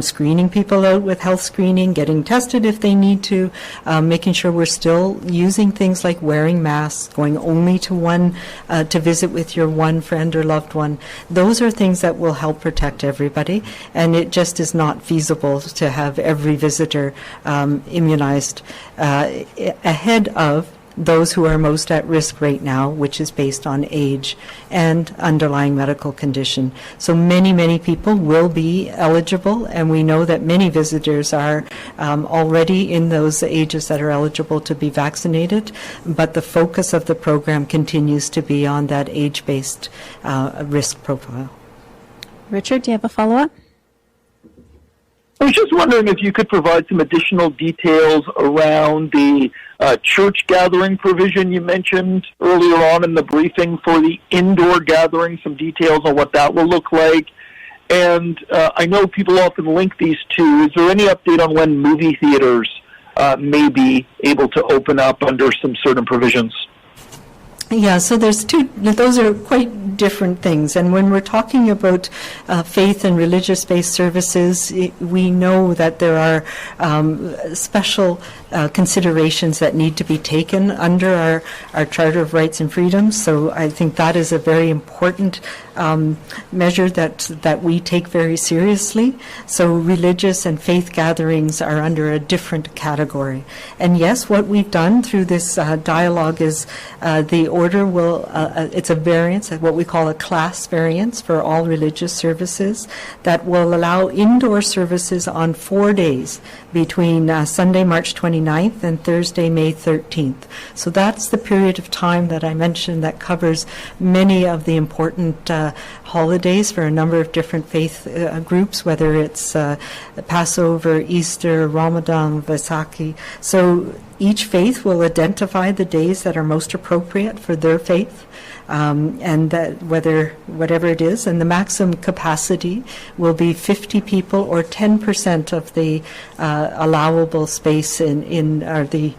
Speaker 3: screening people out with health screening, getting tested if they need to, making sure we're still using things like wearing masks, going only to visit with your one friend or loved one. Those are things that will help protect everybody, and it just is not feasible to have every visitor immunized ahead of those who are most at risk right now, which is based on age and underlying medical condition. So many people will be eligible, and we know that many visitors are already in those ages that are eligible to be vaccinated, but the focus of the program continues to be on that age-based risk profile.
Speaker 4: Richard, do you have a follow-up?
Speaker 8: I was just wondering if you could provide some additional details around the church gathering provision you mentioned earlier on in the briefing for the indoor gathering, some details on what that will look like. And I know people often link these two. Is there any update on when movie theaters may be able to open up under some certain provisions?
Speaker 3: Yeah, so there's those are quite different things. And when we're talking about faith and religious-based services, we know that there are special considerations that need to be taken under our Charter of Rights and Freedoms. So I think that is a very important measure that we take very seriously. So religious and faith gatherings are under a different category. And yes, what we've done through this dialogue is the order will, it's a variance, what we call a class variance for all religious services that will allow indoor services on 4 days between Sunday, March 29th and Thursday, May 13th. So that's the period of time that I mentioned that covers many of the important holidays for a number of different faith groups, whether it's Passover, Easter, Ramadan, Vaisakhi. So each faith will identify the days that are most appropriate for their faith, and that whatever it is, and the maximum capacity will be 50 people or 10% of the allowable space in the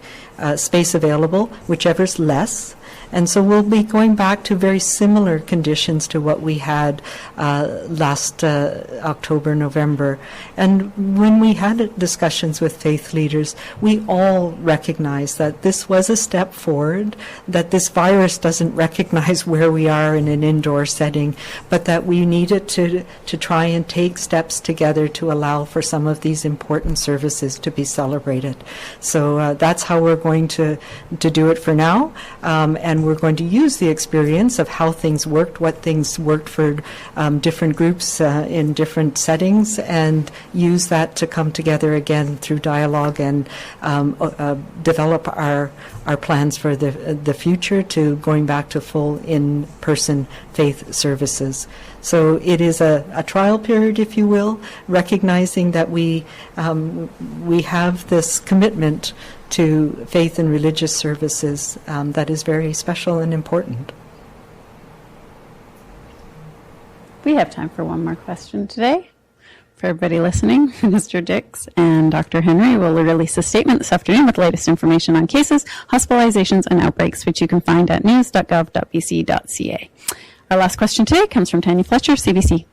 Speaker 3: space available, whichever's less. And so we'll be going back to very similar conditions to what we had last October, November. And when we had discussions with faith leaders, we all recognized that this was a step forward, that this virus doesn't recognize where we are in an indoor setting, but that we needed to try and take steps together to allow for some of these important services to be celebrated. So that's how we're going to do it for now. And we're going to use the experience of how things worked, what things worked for different groups in different settings, and use that to come together again through dialogue and develop our plans for the future to going back to full in-person faith services. So it is a trial period, if you will, recognizing that we have this commitment to faith and religious services that is very special and important.
Speaker 4: We have time for one more question today. For everybody listening, Mr. Dix and Dr. Henry will release a statement this afternoon with the latest information on cases, hospitalizations, and outbreaks, which you can find at news.gov.bc.ca. Our last question today comes from Tanya Fletcher, CBC.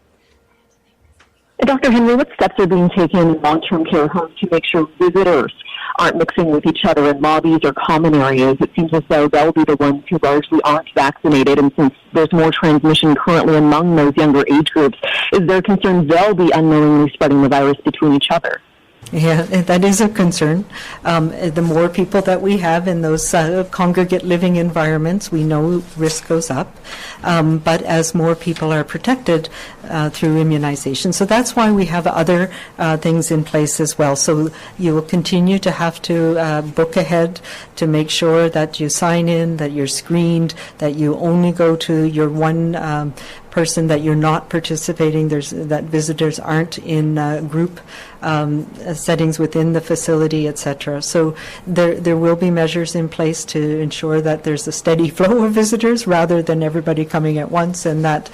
Speaker 5: Dr. Henry, what steps are being taken in long-term care homes to make sure visitors aren't mixing with each other in lobbies or common areas? It seems as though they'll be the ones who largely aren't vaccinated, and since there's more transmission currently among those younger age groups, is there concern they'll be unknowingly spreading the virus between each other?
Speaker 3: Yeah, that is a concern. The more people that we have in those congregate living environments, we know risk goes up. But as more people are protected through immunization, so that's why we have other things in place as well. So you will continue to have to book ahead to make sure that you sign in, that you're screened, that you only go to your one person, that you're not participating, that visitors aren't in group settings within the facility, etc. So there will be measures in place to ensure that there's a steady flow of visitors rather than everybody coming at once, and that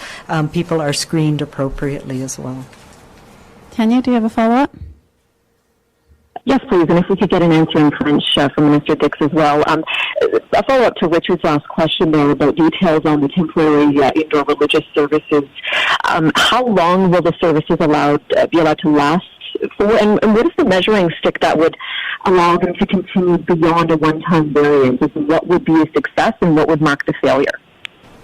Speaker 3: people are screened appropriately as well.
Speaker 4: Tanya, do you have a follow-up?
Speaker 5: Yes, please, and if we could get an answer in French from Minister Dix as well. A follow-up to Richard's last question there about details on the temporary indoor religious services. How long will the services be allowed to last for, and what is the measuring stick that would allow them to continue beyond a one-time variant? What would be a success and what would mark the failure?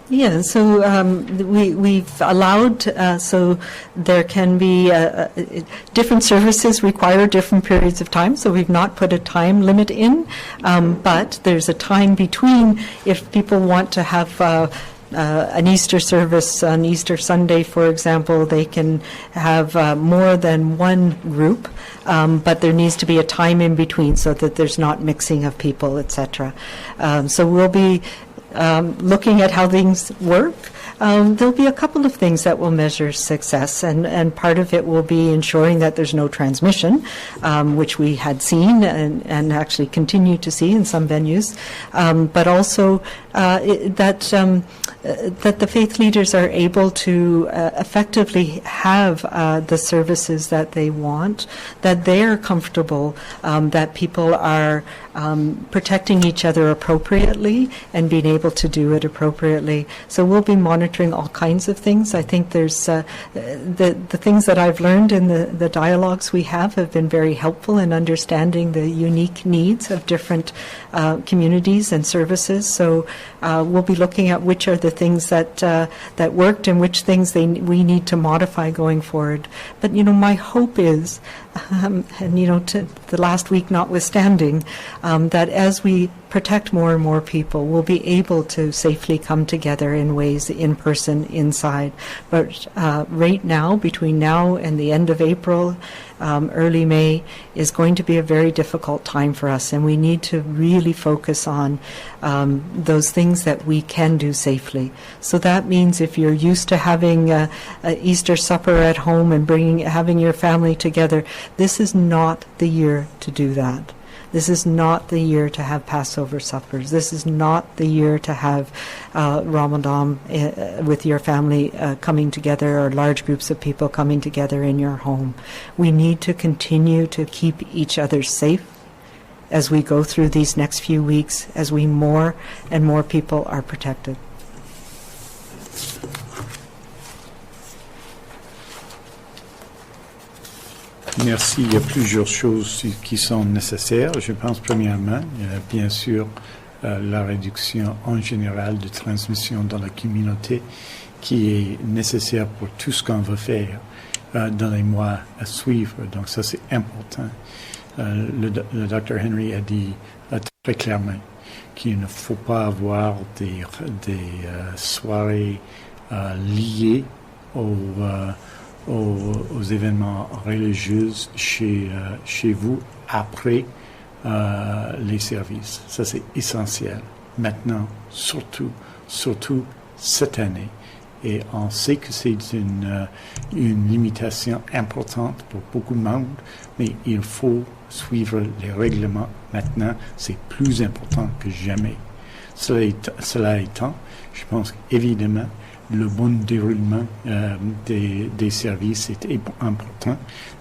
Speaker 3: Yeah, so we've allowed, so there can be different services require different periods of time, so we've not put a time limit in, but there's a time between if people want to have an Easter service on Easter Sunday, for example, they can have more than one group, but there needs to be a time in between so that there's not mixing of people, etc. So we'll be looking at how things work. There'll be a couple of things that will measure success, and part of it will be ensuring that there's no transmission, which we had seen and actually continue to see in some venues, but also that the faith leaders are able to effectively have the services that they want, that they are comfortable, that people are protecting each other appropriately and being able to do it appropriately. So we'll be monitoring all kinds of things. I think there's the things that I've learned in the dialogues we have been very helpful in understanding the unique needs of different communities and services. So we'll be looking at which are the things that worked and which things we need to modify going forward. But, my hope is, and, to the last week notwithstanding, that as we protect more and more people, we'll be able to safely come together in ways in person, inside. But right now, between now and the end of April, early May, is going to be a very difficult time for us, and we need to really focus on those things that we can do safely. So that means if you're used to having a Easter supper at home and having your family together, this is not the year to do that. This is not the year to have Passover suppers. This is not the year to have Ramadan with your family coming together, or large groups of people coming together in your home. We need to continue to keep each other safe as we go through these next few weeks, as more and more people are protected.
Speaker 2: Merci. Il y a plusieurs choses qui sont nécessaires. Je pense premièrement, il y a bien sûr la réduction en général de transmission dans la communauté qui est nécessaire pour tout ce qu'on va faire dans les mois à suivre. Donc ça, c'est important. Le Dr. Henry a dit très clairement qu'il ne faut pas avoir des soirées liées aux événements religieux chez vous après les services. Ça, c'est essentiel. Maintenant, surtout cette année. Et on sait que c'est une limitation importante pour beaucoup de monde, mais il faut suivre les règlements maintenant. C'est plus important que jamais. Cela étant, je pense qu'évidemment, le bon déroulement des services est important.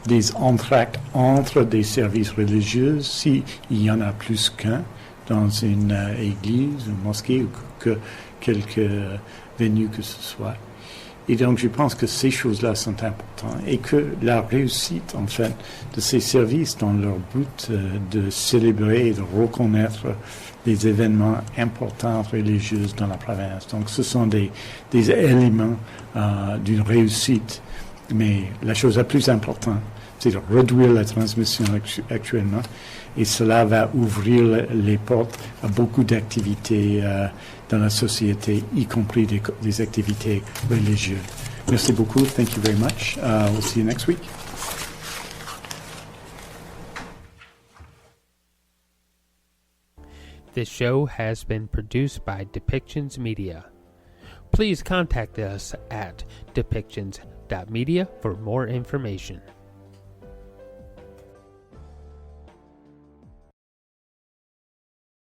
Speaker 2: Des entractes entre des services religieux, s'il y en a plus qu'un dans une église, une mosquée ou que quelque venue que ce soit. Et donc, je pense que ces choses-là sont importantes et que la réussite, en fait, de ces services dans leur but de célébrer et de reconnaître des événements importants religieux dans la province. Donc, ce sont des éléments d'une réussite. Mais la chose la plus importante, c'est de réduire la transmission actuellement. Et cela va ouvrir les portes à beaucoup d'activités dans la société, y compris des activités religieuses. Merci beaucoup. Thank you very much. We'll see you next week.
Speaker 1: This show has been produced by Depictions Media. Please contact us at depictions.media for more information.